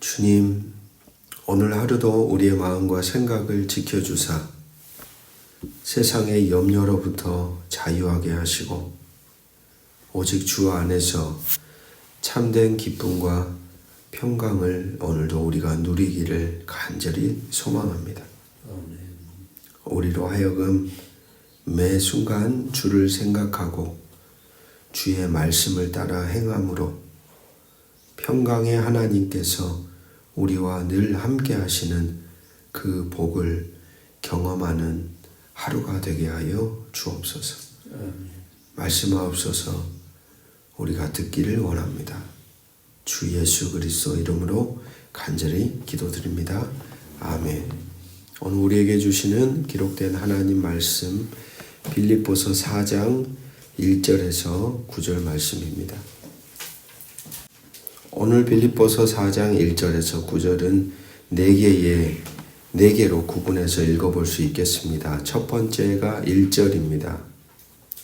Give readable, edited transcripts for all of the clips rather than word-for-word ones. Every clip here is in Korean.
주님, 오늘 하루도 우리의 마음과 생각을 지켜주사 세상의 염려로부터 자유하게 하시고 오직 주 안에서 참된 기쁨과 평강을 오늘도 우리가 누리기를 간절히 소망합니다. 우리로 하여금 매 순간 주를 생각하고 주의 말씀을 따라 행함으로 평강의 하나님께서 우리와 늘 함께 하시는 그 복을 경험하는 하루가 되게 하여 주옵소서. 말씀하옵소서. 우리가 듣기를 원합니다. 주 예수 그리스도 이름으로 간절히 기도드립니다. 아멘. 오늘 우리에게 주시는 기록된 하나님 말씀 빌립보서 4장 1절에서 9절 말씀입니다. 오늘 빌립보서 4장 1절에서 9절은 4개로 구분해서 읽어볼 수 있겠습니다. 첫 번째가 1절입니다.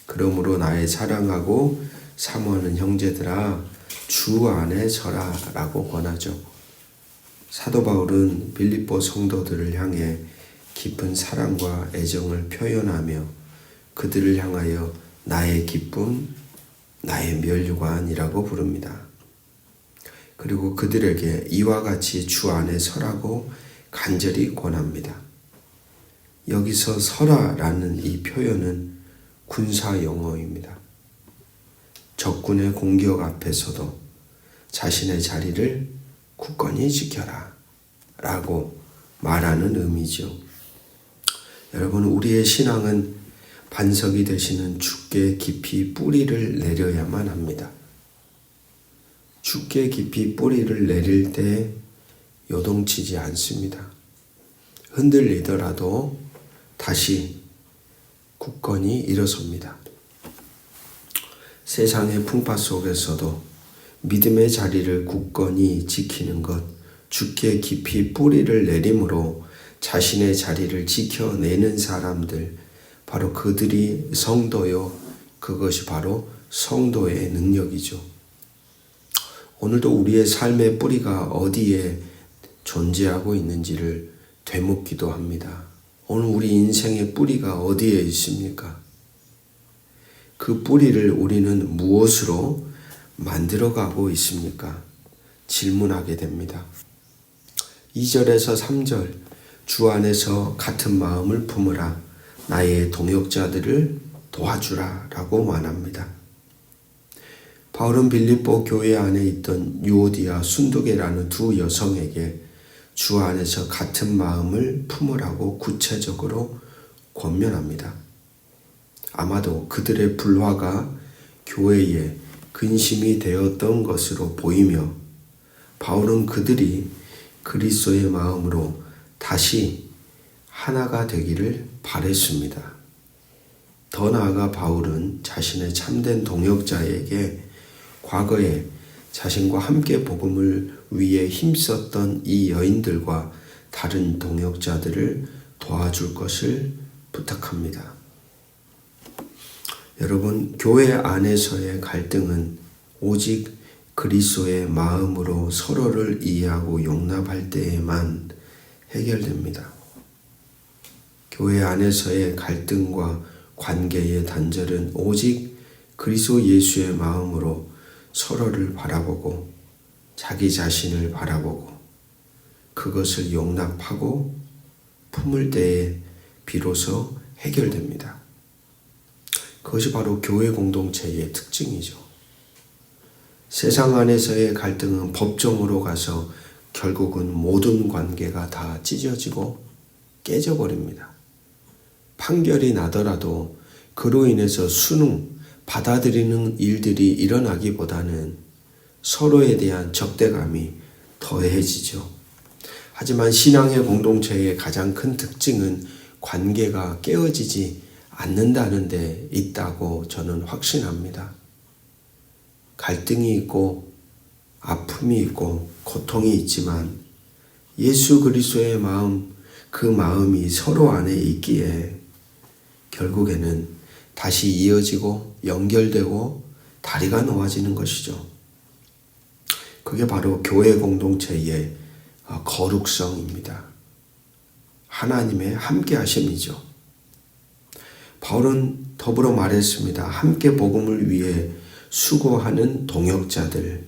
그러므로 나의 사랑하고 사모하는 형제들아 주 안에 서라 라고 권하죠. 사도 바울은 빌립보 성도들을 향해 깊은 사랑과 애정을 표현하며 그들을 향하여 나의 기쁨, 나의 면류관이라고 부릅니다. 그리고 그들에게 이와 같이 주 안에 서라고 간절히 권합니다. 여기서 서라라는 이 표현은 군사 용어입니다. 적군의 공격 앞에서도 자신의 자리를 굳건히 지켜라 라고 말하는 의미죠. 여러분, 우리의 신앙은 반석이 되시는 주께 깊이 뿌리를 내려야만 합니다. 주께 깊이 뿌리를 내릴 때 요동치지 않습니다. 흔들리더라도 다시 굳건히 일어섭니다. 세상의 풍파 속에서도 믿음의 자리를 굳건히 지키는 것, 주께 깊이 뿌리를 내림으로 자신의 자리를 지켜내는 사람들, 바로 그들이 성도요. 그것이 바로 성도의 능력이죠. 오늘도 우리의 삶의 뿌리가 어디에 존재하고 있는지를 되묻기도 합니다. 오늘 우리 인생의 뿌리가 어디에 있습니까? 그 뿌리를 우리는 무엇으로 만들어가고 있습니까? 질문하게 됩니다. 2절에서 3절 주 안에서 같은 마음을 품으라 나의 동역자들을 도와주라 라고 말합니다. 바울은 빌립보 교회 안에 있던 유오디아, 순두계라는 두 여성에게 주 안에서 같은 마음을 품으라고 구체적으로 권면합니다. 아마도 그들의 불화가 교회에 근심이 되었던 것으로 보이며 바울은 그들이 그리스도의 마음으로 다시 하나가 되기를 바랬습니다. 더 나아가 바울은 자신의 참된 동역자에게 과거에 자신과 함께 복음을 위해 힘썼던 이 여인들과 다른 동역자들을 도와줄 것을 부탁합니다. 여러분, 교회 안에서의 갈등은 오직 그리스도의 마음으로 서로를 이해하고 용납할 때에만 해결됩니다. 교회 안에서의 갈등과 관계의 단절은 오직 그리스도 예수의 마음으로 서로를 바라보고 자기 자신을 바라보고 그것을 용납하고 품을 때에 비로소 해결됩니다. 그것이 바로 교회 공동체의 특징이죠. 세상 안에서의 갈등은 법정으로 가서 결국은 모든 관계가 다 찢어지고 깨져버립니다. 판결이 나더라도 그로 인해서 받아들이는 일들이 일어나기보다는 서로에 대한 적대감이 더해지죠. 하지만 신앙의 공동체의 가장 큰 특징은 관계가 깨어지지 않는다는 데 있다고 저는 확신합니다. 갈등이 있고 아픔이 있고 고통이 있지만 예수 그리스도의 마음, 그 마음이 서로 안에 있기에 결국에는 다시 이어지고 연결되고 다리가 놓아지는 것이죠. 그게 바로 교회 공동체의 거룩성입니다. 하나님의 함께 하심이죠. 바울은 더불어 말했습니다. 함께 복음을 위해 수고하는 동역자들,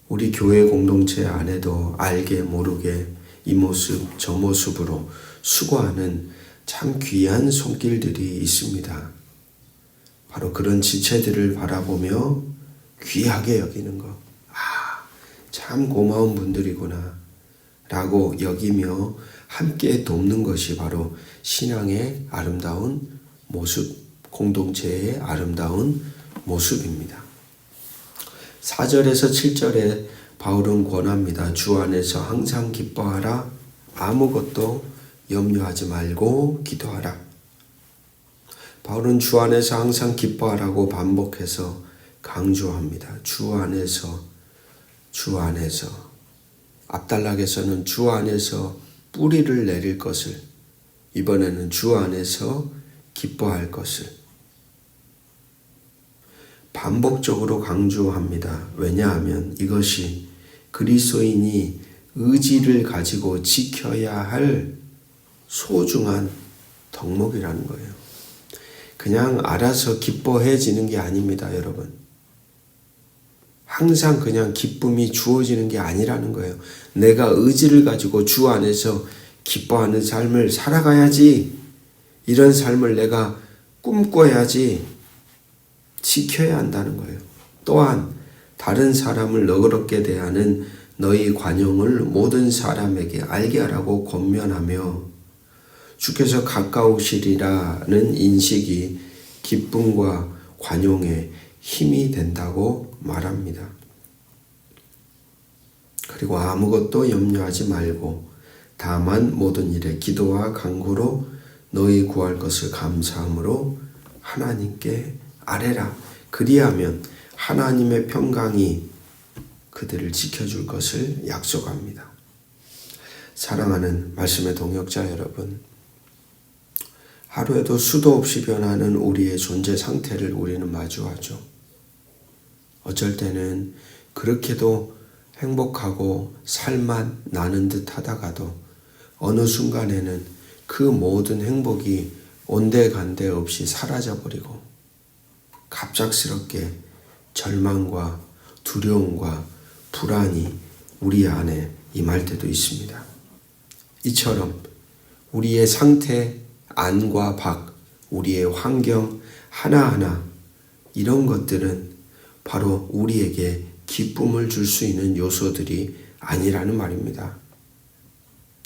우리 교회 공동체 안에도 알게 모르게 이 모습 저 모습으로 수고하는 참 귀한 손길들이 있습니다. 바로 그런 지체들을 바라보며 귀하게 여기는 것. 참 고마운 분들이구나 라고 여기며 함께 돕는 것이 바로 신앙의 아름다운 모습, 공동체의 아름다운 모습입니다. 4절에서 7절에 바울은 권합니다. 주 안에서 항상 기뻐하라. 아무것도 염려하지 말고 기도하라. 바울은 주 안에서 항상 기뻐하라고 반복해서 강조합니다. 주 안에서, 주 안에서. 앞단락에서는 주 안에서 뿌리를 내릴 것을, 이번에는 주 안에서 기뻐할 것을 반복적으로 강조합니다. 왜냐하면 이것이 그리스도인이 의지를 가지고 지켜야 할 소중한 덕목이라는 거예요. 그냥 알아서 기뻐해지는 게 아닙니다, 여러분. 항상 그냥 기쁨이 주어지는 게 아니라는 거예요. 내가 의지를 가지고 주 안에서 기뻐하는 삶을 살아가야지. 이런 삶을 내가 꿈꿔야지. 지켜야 한다는 거예요. 또한 다른 사람을 너그럽게 대하는 너희 관용을 모든 사람에게 알게 하라고 권면하며 주께서 가까우시리라는 인식이 기쁨과 관용의 힘이 된다고 말합니다. 그리고 아무것도 염려하지 말고 다만 모든 일에 기도와 간구로 너희 구할 것을 감사함으로 하나님께 아뢰라. 그리하면 하나님의 평강이 그들을 지켜줄 것을 약속합니다. 사랑하는 말씀의 동역자 여러분, 하루에도 수도 없이 변하는 우리의 존재 상태를 우리는 마주하죠. 어쩔 때는 그렇게도 행복하고 살만 나는 듯 하다가도 어느 순간에는 그 모든 행복이 온데간데 없이 사라져버리고 갑작스럽게 절망과 두려움과 불안이 우리 안에 임할 때도 있습니다. 이처럼 우리의 상태, 안과 밖, 우리의 환경 하나하나 이런 것들은 바로 우리에게 기쁨을 줄 수 있는 요소들이 아니라는 말입니다.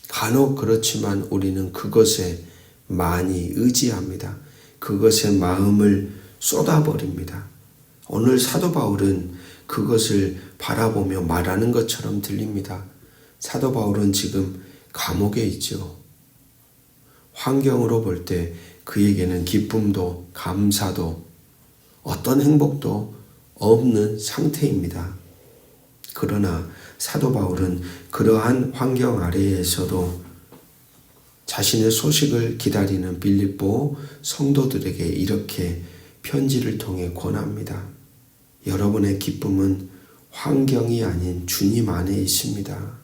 간혹 그렇지만 우리는 그것에 많이 의지합니다. 그것에 마음을 쏟아버립니다. 오늘 사도 바울은 그것을 바라보며 말하는 것처럼 들립니다. 사도 바울은 지금 감옥에 있죠. 환경으로 볼 때 그에게는 기쁨도 감사도 어떤 행복도 없는 상태입니다. 그러나 사도 바울은 그러한 환경 아래에서도 자신의 소식을 기다리는 빌립보 성도들에게 이렇게 편지를 통해 권합니다. 여러분의 기쁨은 환경이 아닌 주님 안에 있습니다.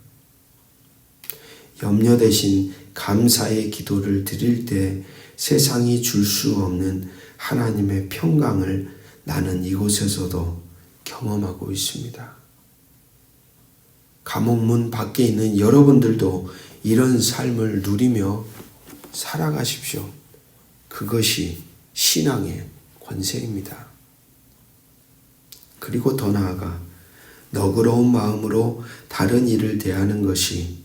염려 대신 감사의 기도를 드릴 때 세상이 줄 수 없는 하나님의 평강을 나는 이곳에서도 경험하고 있습니다. 감옥문 밖에 있는 여러분들도 이런 삶을 누리며 살아가십시오. 그것이 신앙의 권세입니다. 그리고 더 나아가 너그러운 마음으로 다른 일을 대하는 것이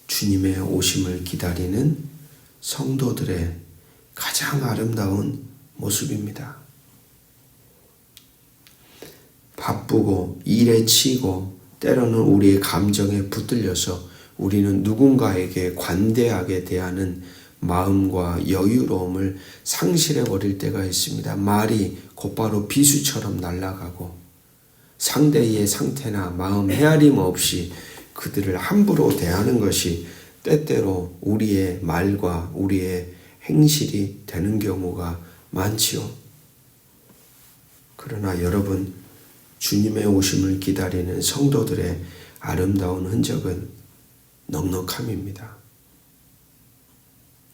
주님의 오심을 기다리는 성도들의 가장 아름다운 모습입니다. 바쁘고 일에 치이고 때로는 우리의 감정에 붙들려서 우리는 누군가에게 관대하게 대하는 마음과 여유로움을 상실해버릴 때가 있습니다. 말이 곧바로 비수처럼 날아가고 상대의 상태나 마음 헤아림 없이 그들을 함부로 대하는 것이 때때로 우리의 말과 우리의 행실이 되는 경우가 많지요. 그러나 여러분, 주님의 오심을 기다리는 성도들의 아름다운 흔적은 넉넉함입니다.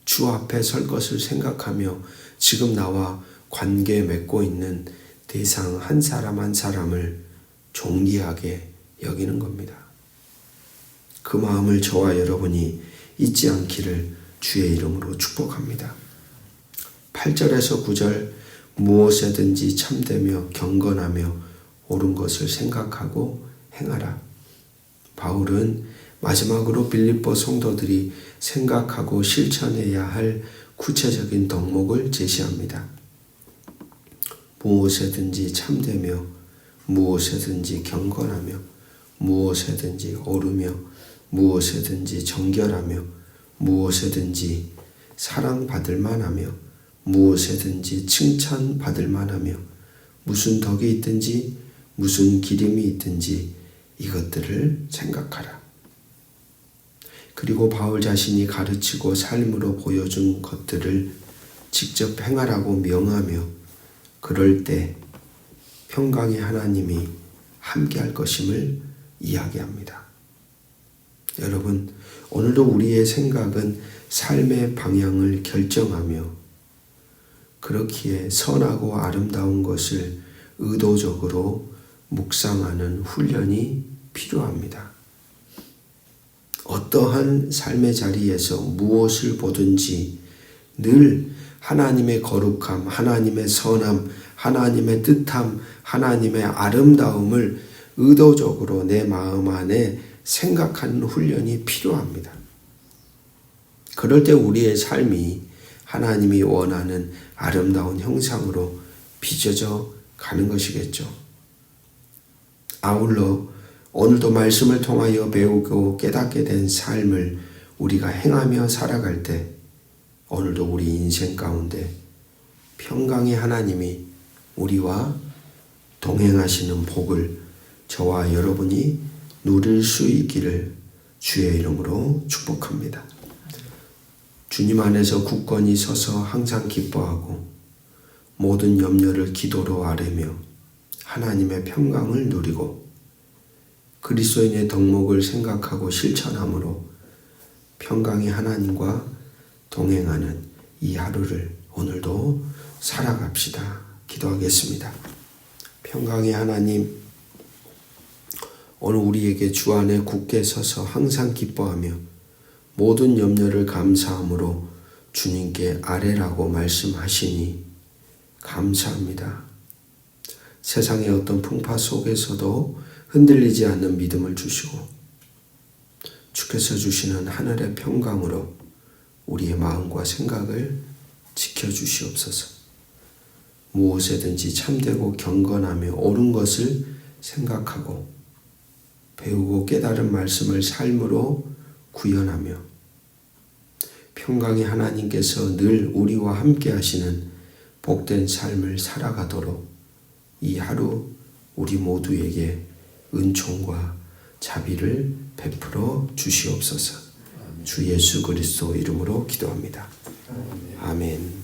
주 앞에 설 것을 생각하며 지금 나와 관계 맺고 있는 대상 한 사람 한 사람을 존귀하게 여기는 겁니다. 그 마음을 저와 여러분이 잊지 않기를 주의 이름으로 축복합니다. 8절에서 9절 무엇에든지 참되며 경건하며 옳은 것을 생각하고 행하라. 바울은 마지막으로 빌립보 성도들이 생각하고 실천해야 할 구체적인 덕목을 제시합니다. 무엇에든지 참되며 무엇에든지 경건하며 무엇에든지 옳으며 무엇에든지 정결하며 무엇에든지 사랑받을 만하며 무엇에든지 칭찬받을 만하며 무슨 덕이 있든지 무슨 기림이 있든지 이것들을 생각하라. 그리고 바울 자신이 가르치고 삶으로 보여준 것들을 직접 행하라고 명하며 그럴 때 평강의 하나님이 함께할 것임을 이야기합니다. 여러분, 오늘도 우리의 생각은 삶의 방향을 결정하며 그렇기에 선하고 아름다운 것을 의도적으로 묵상하는 훈련이 필요합니다. 어떠한 삶의 자리에서 무엇을 보든지 늘 하나님의 거룩함, 하나님의 선함, 하나님의 뜻함, 하나님의 아름다움을 의도적으로 내 마음 안에 생각하는 훈련이 필요합니다. 그럴 때 우리의 삶이 하나님이 원하는 아름다운 형상으로 빚어져 가는 것이겠죠. 아울러 오늘도 말씀을 통하여 배우고 깨닫게 된 삶을 우리가 행하며 살아갈 때 오늘도 우리 인생 가운데 평강의 하나님이 우리와 동행하시는 복을 저와 여러분이 누릴 수 있기를 주의 이름으로 축복합니다. 주님 안에서 굳건히 서서 항상 기뻐하고 모든 염려를 기도로 아뢰며 하나님의 평강을 누리고 그리스도인의 덕목을 생각하고 실천함으로 평강의 하나님과 동행하는 이 하루를 오늘도 살아갑시다. 기도하겠습니다. 평강의 하나님, 오늘 우리에게 주 안에 굳게 서서 항상 기뻐하며 모든 염려를 감사함으로 주님께 아뢰라고 말씀하시니 감사합니다. 세상의 어떤 풍파 속에서도 흔들리지 않는 믿음을 주시고 주께서 주시는 하늘의 평강으로 우리의 마음과 생각을 지켜주시옵소서. 무엇에든지 참되고 경건하며 옳은 것을 생각하고 배우고 깨달은 말씀을 삶으로 구현하며 평강의 하나님께서 늘 우리와 함께 하시는 복된 삶을 살아가도록 이 하루 우리 모두에게 은총과 자비를 베풀어 주시옵소서. 주 예수 그리스도 이름으로 기도합니다. 아멘.